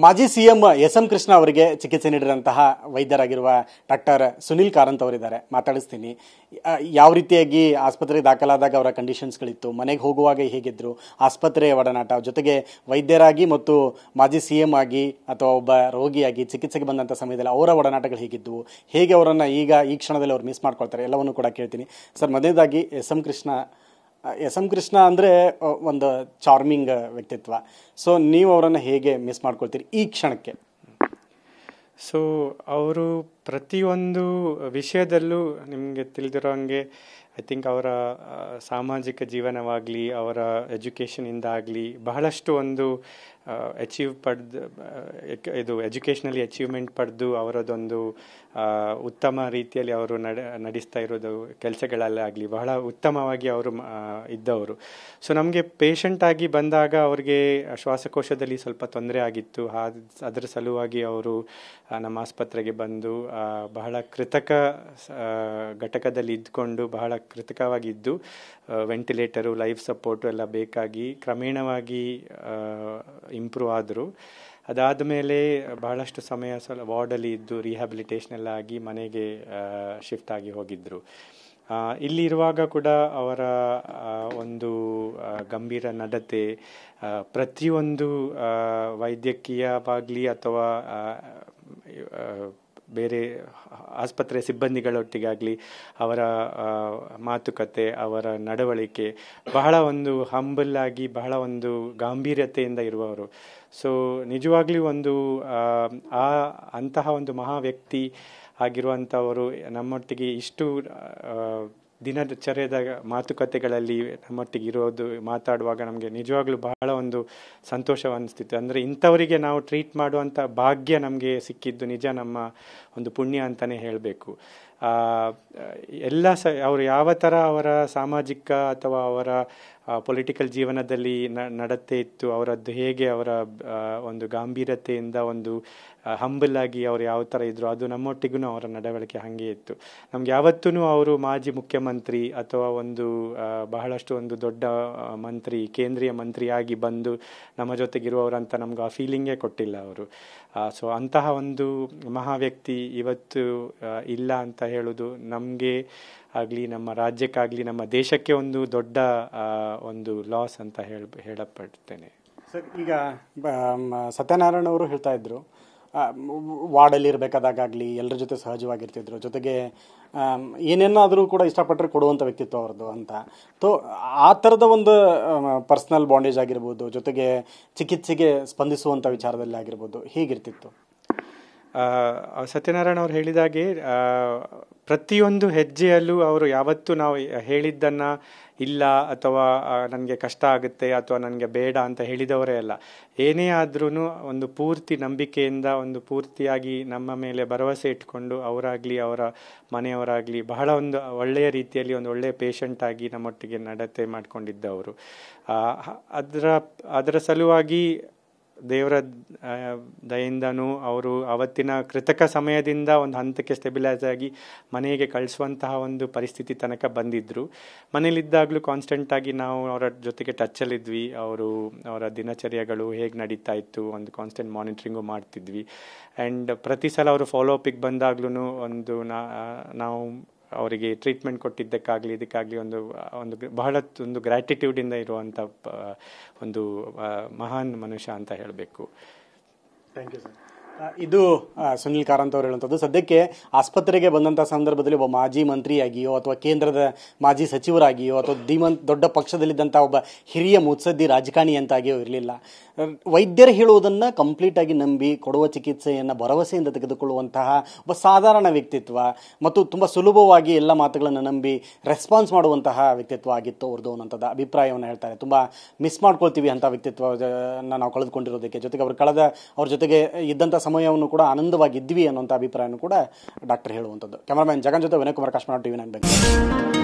ಮಾಜಿ CM SM. Krishna ಅವರಿಗೆ ಚಿಕಿತ್ಸೆ ನೀಡಿದಂತಹ ವೈದ್ಯರಾಗಿರುವ ಡಾಕ್ಟರ್ ಸುನಿಲ್ ಕಾರಂತ್ ಅವರಿದ್ದಾರೆ, ಮಾತಾಡಿಸ್ತೀನಿ. ಯಾವ ರೀತಿಯಾಗಿ ಆಸ್ಪತ್ರೆಗೆ ದಾಖಲಾದಾಗ ಅವರ ಕಂಡೀಷನ್ಸ್ಗಳಿತ್ತು, ಮನೆಗೆ ಹೋಗುವಾಗ ಹೇಗಿದ್ರು, ಆಸ್ಪತ್ರೆಯ ಒಡನಾಟ, ಜೊತೆಗೆ ವೈದ್ಯರಾಗಿ ಮತ್ತು ಮಾಜಿ ಸಿಎಂ ಆಗಿ ಅಥವಾ ಒಬ್ಬ ರೋಗಿಯಾಗಿ ಚಿಕಿತ್ಸೆಗೆ ಬಂದಂಥ ಸಮಯದಲ್ಲಿ ಅವರ ಒಡನಾಟಗಳು ಹೇಗಿದ್ದವು, ಹೇಗೆ ಅವರನ್ನು ಈ ಕ್ಷಣದಲ್ಲಿ ಅವ್ರು ಮಿಸ್ ಮಾಡ್ಕೊಳ್ತಾರೆ, ಎಲ್ಲವನ್ನು ಕೂಡ ಕೇಳ್ತೀನಿ. ಸರ್, ಮೊದಲನೇದಾಗಿ ಎಸ್ ಎಂ ಕೃಷ್ಣ ಅಂದರೆ ಒಂದು ಚಾರ್ಮಿಂಗ್ ವ್ಯಕ್ತಿತ್ವ. ಸೊ ನೀವು ಅವರನ್ನು ಹೇಗೆ ಮಿಸ್ ಮಾಡ್ಕೊಳ್ತೀರಿ ಈ ಕ್ಷಣಕ್ಕೆ? ಸೊ ಅವರು ಪ್ರತಿಯೊಂದು ವಿಷಯದಲ್ಲೂ ನಿಮಗೆ ತಿಳಿದಿರೋ ಹಾಗೆ ಐ ಥಿಂಕ್ ಅವರ ಸಾಮಾಜಿಕ ಜೀವನವಾಗಲಿ, ಅವರ ಎಜುಕೇಷನಿಂದ ಆಗಲಿ ಬಹಳಷ್ಟು ಒಂದು ಇದು ಎಜುಕೇಷನಲ್ಲಿ ಅಚೀವ್ಮೆಂಟ್ ಪಡೆದು ಅವರದೊಂದು ಉತ್ತಮ ರೀತಿಯಲ್ಲಿ ಅವರು ನಡೆಸ್ತಾ ಇರೋದು ಕೆಲಸಗಳಲ್ಲಾಗಲಿ ಬಹಳ ಉತ್ತಮವಾಗಿ ಅವರು ಇದ್ದವರು. ಸೊ ನಮಗೆ ಪೇಷಂಟಾಗಿ ಬಂದಾಗ ಅವ್ರಿಗೆ ಶ್ವಾಸಕೋಶದಲ್ಲಿ ಸ್ವಲ್ಪ ತೊಂದರೆ ಆಗಿತ್ತು. ಅದರ ಸಲುವಾಗಿ ಅವರು ನಮ್ಮ ಆಸ್ಪತ್ರೆಗೆ ಬಂದು ಬಹಳ ಕೃತಕ ಘಟಕದಲ್ಲಿ ಇದ್ಕೊಂಡು ಬಹಳ ಕೃತಕವಾಗಿದ್ದು ವೆಂಟಿಲೇಟರು, ಲೈಫ್ ಸಪೋರ್ಟು ಎಲ್ಲ ಬೇಕಾಗಿ ಕ್ರಮೇಣವಾಗಿ ಇಂಪ್ರೂವ್ ಆದರು. ಅದಾದ ಮೇಲೆ ಬಹಳಷ್ಟು ಸಮಯ ವಾರ್ಡಲ್ಲಿ ಇದ್ದು ರಿಹ್ಯಾಬಿಲಿಟೇಷನ್ ಎಲ್ಲ ಆಗಿ ಮನೆಗೆ ಶಿಫ್ಟ್ ಆಗಿ ಹೋಗಿದ್ದರು. ಇಲ್ಲಿ ಇರುವಾಗ ಕೂಡ ಅವರ ಒಂದು ಗಂಭೀರ ನಡತೆ, ಪ್ರತಿಯೊಂದು ವೈದ್ಯಕೀಯವಾಗಲಿ ಅಥವಾ ಬೇರೆ ಆಸ್ಪತ್ರೆ ಸಿಬ್ಬಂದಿಗಳೊಟ್ಟಿಗಾಗಲಿ ಅವರ ಮಾತುಕತೆ, ಅವರ ನಡವಳಿಕೆ ಬಹಳ ಒಂದು ಹಂಬಲ್ ಆಗಿ ಬಹಳ ಒಂದು ಗಾಂಭೀರ್ಯತೆಯಿಂದ ಇರುವವರು. ಸೊ ನಿಜವಾಗ್ಲೂ ಒಂದು ಅಂತಹ ಒಂದು ಮಹಾ ವ್ಯಕ್ತಿ ಆಗಿರುವಂಥವರು ನಮ್ಮೊಟ್ಟಿಗೆ ಇಷ್ಟು ದಿನಚರ್ಯದ ಮಾತುಕತೆಗಳಲ್ಲಿ ನಮ್ಮೊಟ್ಟಿಗೆ ಇರೋದು, ಮಾತಾಡುವಾಗ ನಮಗೆ ನಿಜವಾಗ್ಲೂ ಬಹಳ ಒಂದು ಸಂತೋಷ ಅನಿಸ್ತಿತ್ತು. ಅಂದರೆ ಇಂಥವರಿಗೆ ನಾವು ಟ್ರೀಟ್ ಮಾಡುವಂಥ ಭಾಗ್ಯ ನಮಗೆ ಸಿಕ್ಕಿದ್ದು ನಿಜ ನಮ್ಮ ಒಂದು ಪುಣ್ಯ ಅಂತಲೇ ಹೇಳಬೇಕು. ಎಲ್ಲ ಅವರು ಯಾವ ಥರ ಅವರ ಸಾಮಾಜಿಕ ಅಥವಾ ಅವರ ಪೊಲಿಟಿಕಲ್ ಜೀವನದಲ್ಲಿ ನಡತೆ ಇತ್ತು, ಅವರದ್ದು ಹೇಗೆ ಅವರ ಒಂದು ಗಾಂಭೀರ್ಯತೆಯಿಂದ ಒಂದು ಹಂಬಲ್ ಆಗಿ ಅವರು ಯಾವ ಥರ ಇದ್ದರು, ಅದು ನಮ್ಮೊಟ್ಟಿಗೂ ಅವರ ನಡವಳಿಕೆ ಹಾಗೆ ಇತ್ತು. ನಮ್ಗೆ ಯಾವತ್ತೂ ಅವರು ಮಾಜಿ ಮುಖ್ಯಮಂತ್ರಿ ಅಥವಾ ಒಂದು ಬಹಳಷ್ಟು ಒಂದು ದೊಡ್ಡ ಮಂತ್ರಿ, ಕೇಂದ್ರೀಯ ಮಂತ್ರಿಯಾಗಿ ಬಂದು ನಮ್ಮ ಜೊತೆಗಿರುವವರಂತ ನಮ್ಗೆ ಆ ಫೀಲಿಂಗೇ ಕೊಟ್ಟಿಲ್ಲ ಅವರು. ಸೊ ಅಂತಹ ಒಂದು ಮಹಾ ವ್ಯಕ್ತಿ ಇವತ್ತು ಇಲ್ಲ ಅಂತ ಹೇಳೋದು ನಮಗೆ ಆಗಲಿ, ನಮ್ಮ ರಾಜ್ಯಕ್ಕಾಗಲಿ, ನಮ್ಮ ದೇಶಕ್ಕೆ ಒಂದು ದೊಡ್ಡ ಒಂದು ಲಾಸ್ ಅಂತ ಹೇಳಪಡ್ತೇನೆ. ಸರ್, ಈಗ ಸತ್ಯನಾರಾಯಣ ಅವರು ಹೇಳ್ತಾ ಇದ್ರು, ವಾರ್ಡಲ್ಲಿ ಇರಬೇಕಾದಾಗಲಿ ಎಲ್ಲರ ಜೊತೆ ಸಹಜವಾಗಿರ್ತಿದ್ರು, ಜೊತೆಗೆ ಏನೇನಾದರೂ ಕೂಡ ಇಷ್ಟಪಟ್ಟರೆ ಕೊಡುವಂಥ ವ್ಯಕ್ತಿತ್ವ ಅವ್ರದ್ದು ಅಂತ. ಸೊ ಆ ಥರದ ಒಂದು ಪರ್ಸ್ನಲ್ ಬಾಂಡೇಜ್ ಆಗಿರ್ಬೋದು, ಜೊತೆಗೆ ಚಿಕಿತ್ಸೆಗೆ ಸ್ಪಂದಿಸುವಂಥ ವಿಚಾರದಲ್ಲಿ ಆಗಿರ್ಬೋದು, ಹೇಗಿರ್ತಿತ್ತು? ಸತ್ಯನಾರಾಯಣ ಅವರು ಹೇಳಿದಾಗೆ ಪ್ರತಿಯೊಂದು ಹೆಜ್ಜೆಯಲ್ಲೂ ಅವರು ಯಾವತ್ತೂ ನಾವು ಹೇಳಿದ್ದನ್ನು ಇಲ್ಲ ಅಥವಾ ನನಗೆ ಕಷ್ಟ ಆಗುತ್ತೆ ಅಥವಾ ನನಗೆ ಬೇಡ ಅಂತ ಹೇಳಿದವರೇ ಅಲ್ಲ. ಏನೇ ಆದ್ರೂ ಒಂದು ಪೂರ್ತಿ ನಂಬಿಕೆಯಿಂದ ಒಂದು ಪೂರ್ತಿಯಾಗಿ ನಮ್ಮ ಮೇಲೆ ಭರವಸೆ ಇಟ್ಕೊಂಡು ಅವರಾಗಲಿ ಅವರ ಮನೆಯವರಾಗಲಿ ಬಹಳ ಒಂದು ಒಳ್ಳೆಯ ರೀತಿಯಲ್ಲಿ ಒಂದು ಒಳ್ಳೆಯ ಪೇಷಂಟ್ ಆಗಿ ನಮ್ಮೊಟ್ಟಿಗೆ ನಡತೆ ಮಾಡಿಕೊಂಡಿದ್ದವರು. ಅದರ ಸಲುವಾಗಿ ದೇವರ ದಯೆಯಿಂದನೂ ಅವರು ಅವತ್ತಿನ ಕೃತಕ ಸಮಯದಿಂದ ಒಂದು ಹಂತಕ್ಕೆ ಸ್ಟೆಬಿಲೈಸ್ ಆಗಿ ಮನೆಗೆ ಕಳಿಸುವಂತಹ ಒಂದು ಪರಿಸ್ಥಿತಿ ತನಕ ಬಂದಿದ್ದರು. ಮನೇಲಿದ್ದಾಗಲೂ ಕಾನ್ಸ್ಟೆಂಟಾಗಿ ನಾವು ಅವರ ಜೊತೆಗೆ ಟಚ್ಚಲ್ಲಿದ್ವಿ. ಅವರ ದಿನಚರ್ಯಗಳು ಹೇಗೆ ನಡೀತಾ ಇತ್ತು ಒಂದು ಕಾನ್ಸ್ಟೆಂಟ್ ಮಾನಿಟ್ರಿಂಗು ಮಾಡ್ತಿದ್ವಿ. ಆ್ಯಂಡ್ ಪ್ರತಿ ಸಲ ಅವರು ಫಾಲೋ ಅಪಿಗೆ ಬಂದಾಗ್ಲೂ ಒಂದು ನಾವು ಅವರಿಗೆ ಟ್ರೀಟ್ಮೆಂಟ್ ಕೊಟ್ಟಿದ್ದಕ್ಕಾಗಲಿ ಇದಕ್ಕಾಗಲಿ ಒಂದು ಬಹಳ ಒಂದು ಗ್ರ್ಯಾಟಿಟ್ಯೂಡಿಂದ ಇರುವಂಥ ಒಂದು ಮಹಾನ್ ಮನುಷ್ಯ ಅಂತ ಹೇಳಬೇಕು. Thank you sir. ಇದು ಸುನಿಲ್ ಕಾರಂತ್ ಅವರು ಹೇಳುವಂಥದ್ದು. ಸದ್ಯಕ್ಕೆ ಆಸ್ಪತ್ರೆಗೆ ಬಂದಂಥ ಸಂದರ್ಭದಲ್ಲಿ ಒಬ್ಬ ಮಾಜಿ ಮಂತ್ರಿಯಾಗಿಯೋ ಅಥವಾ ಕೇಂದ್ರದ ಮಾಜಿ ಸಚಿವರಾಗಿಯೋ ಅಥವಾ ದೊಡ್ಡ ಪಕ್ಷದಲ್ಲಿದ್ದಂಥ ಒಬ್ಬ ಹಿರಿಯ ಮುತ್ಸದ್ದಿ ರಾಜಕಾರಣಿ ಅಂತಾಗಿಯೋ ಇರಲಿಲ್ಲ. ವೈದ್ಯರು ಹೇಳುವುದನ್ನು ಕಂಪ್ಲೀಟಾಗಿ ನಂಬಿ ಕೊಡುವ ಚಿಕಿತ್ಸೆಯನ್ನು ಭರವಸೆಯಿಂದ ತೆಗೆದುಕೊಳ್ಳುವಂತಹ ಒಬ್ಬ ಸಾಧಾರಣ ವ್ಯಕ್ತಿತ್ವ ಮತ್ತು ತುಂಬ ಸುಲಭವಾಗಿ ಎಲ್ಲ ಮಾತುಗಳನ್ನು ನಂಬಿ ರೆಸ್ಪಾನ್ಸ್ ಮಾಡುವಂತಹ ವ್ಯಕ್ತಿತ್ವ ಆಗಿತ್ತು ಅವ್ರದ್ದು ಅನ್ನೋಂಥದ್ದು ಅಭಿಪ್ರಾಯವನ್ನು ಹೇಳ್ತಾರೆ. ತುಂಬ ಮಿಸ್ ಮಾಡ್ಕೊಳ್ತೀವಿ ಅಂಥ ವ್ಯಕ್ತಿತ್ವವನ್ನು ನಾವು ಕಳೆದುಕೊಂಡಿರೋದಕ್ಕೆ, ಜೊತೆಗೆ ಅವ್ರ ಜೊತೆಗೆ ಇದ್ದಂಥ ಸಮಯವನ್ನು ಕೂಡ ಆನಂದವಾಗಿದ್ವಿ ಅನ್ನುವಂಥ ಅಭಿಪ್ರಾಯನೂ ಕೂಡ ಡಾಕ್ಟರ್ ಹೇಳುವಂಥದ್ದು. ಕ್ಯಾಮರಾಮನ್ ಜಗನ್ ಜೊತೆ ವಿನಯ್ ಕುಮಾರ್ ಕಾಶ್ಮೀರ, TV9 ಬೆಂಗಳೂರು.